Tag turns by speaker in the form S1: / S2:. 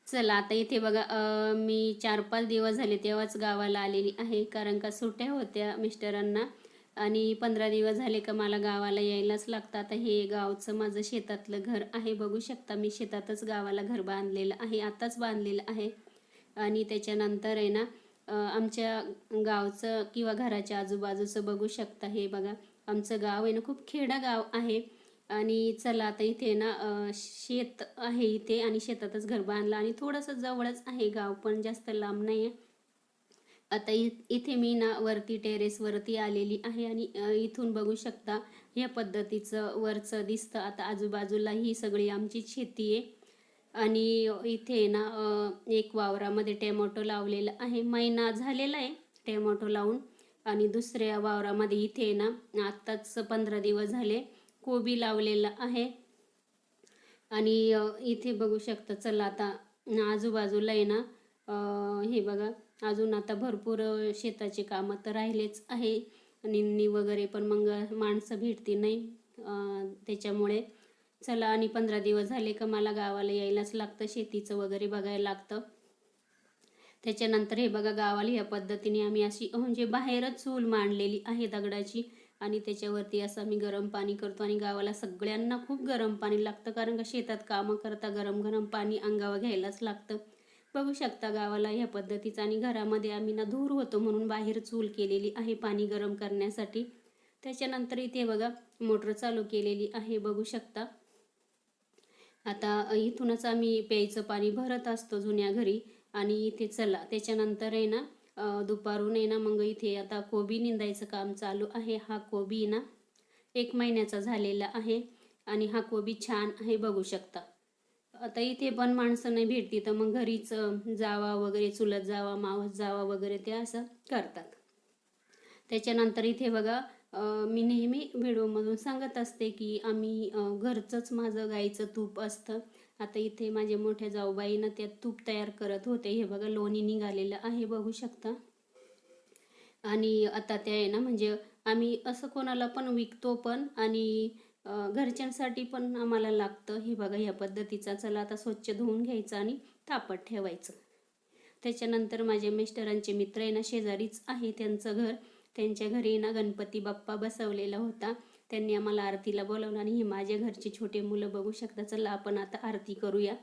S1: चला आता इथे बघा मी 4-5 दिवस झाले तेव्हाच गावाला आलेली आहे, कारण का सुट्ट्या होत्या मिस्टरांना आणि 15 दिवस झाले का मला गावाला यायलाच लागतं. आता हे गावचं माझं शेतातलं घर आहे, बघू शकता मी शेतातच गावाला घर बांधलेलं आहे, आताच बांधलेलं आहे. आणि त्याच्यानंतर आहे ना आमच्या गावचं किंवा घराच्या आजूबाजूचं बघू शकता. हे बघा आमचं गाव आहे ना खूप खेडं गाव आहे. आणि चला आता इथे ना शेत आहे इथे आणि शेतातच घर बांधलं आणि थोडंसं जवळच आहे गाव, पण जास्त लांब नाही आहे. आता इथे मी ना वरती टेरेसवरती आलेली आहे आणि इथून बघू शकता ह्या पद्धतीचं वरचं दिसतं. आता आजूबाजूला ही सगळी आमची शेती आहे आणि इथे ना एक वावरामध्ये टोमॅटो लावलेलं आहे, महिना झालेला आहे टोमॅटो लावून. आणि दुसऱ्या वावरामध्ये इथे ना आत्ताच 15 दिवस झाले कोबी लावलेला आहे. आणि इथे बघू शकता. चला आता आजूबाजूला आहे ना हे बघा अजून आता भरपूर शेताची कामं तर राहिलेच आहे, निंदणी वगैरे, पण मग माणसं भेटती नाही त्याच्यामुळे. चला आणि 15 दिवस झाले का मला गावाला यायलाच लागतं, शेतीचं वगैरे बघायला लागतं. त्याच्यानंतर हे बघा गावाला ह्या पद्धतीने आम्ही अशी म्हणजे बाहेरच चूल मांडलेली आहे दगडाची आणि त्याच्यावरती असं आम्ही गरम पाणी करतो. आणि गावाला सगळ्यांना खूप गरम पाणी लागतं, कारण का शेतात कामं करता गरम गरम पाणी अंगावर घ्यायलाच लागतं. बघू शकता गावाला ह्या पद्धतीचं. आणि घरामध्ये आम्ही ना धूर होतो म्हणून बाहेर चूल केलेली आहे पाणी गरम करण्यासाठी. त्याच्यानंतर इथे बघा मोटर चालू केलेली आहे, बघू शकता. आता इथूनच आम्ही प्यायचं पाणी भरत असतो जुन्या घरी. आणि इथे चला त्याच्यानंतर आहे ना दुपारून आहे ना मग इथे आता कोबी निंदायचं काम चालू आहे. हा कोबी ना 1 महिन्याचा झालेला आहे आणि हा कोबी छान आहे, बघू शकता. आता इथे पण माणसं नाही भेटती तर मग घरीच जावा वगैरे, चुलत जावा, मावस जावा वगैरे ते असं करतात. त्याच्यानंतर इथे बघा मी नेहमी व्हिडिओमधून सांगत असते की आम्ही घरचंच माझं गाईचं तूप असतं. आता इथे माझ्या मोठ्या जाऊबाईनं त्यात तूप तयार करत होते. हे बघा लोणी निघालेलं आहे, बघू शकता. आणि आता ते आहे ना म्हणजे आम्ही असं कोणाला पण विकतो पण आणि घरच्यांसाठी पण आम्हाला लागतं. हे बघा ह्या पद्धतीचा. चला आता स्वच्छ धुवून घ्यायचं आणि तापत ठेवायचं. त्याच्यानंतर माझ्या मिस्टरांचे मित्र आहे ना शेजारीच आहे त्यांचं घर, त्यांच्या घरी ना गणपती बाप्पा बसवलेला होता. त्यांनी आम्हाला आरतीला बोलावलं आणि हे माझ्या घरचे छोटे मुलं बघू शकता. चला आपण आता आरती करूया.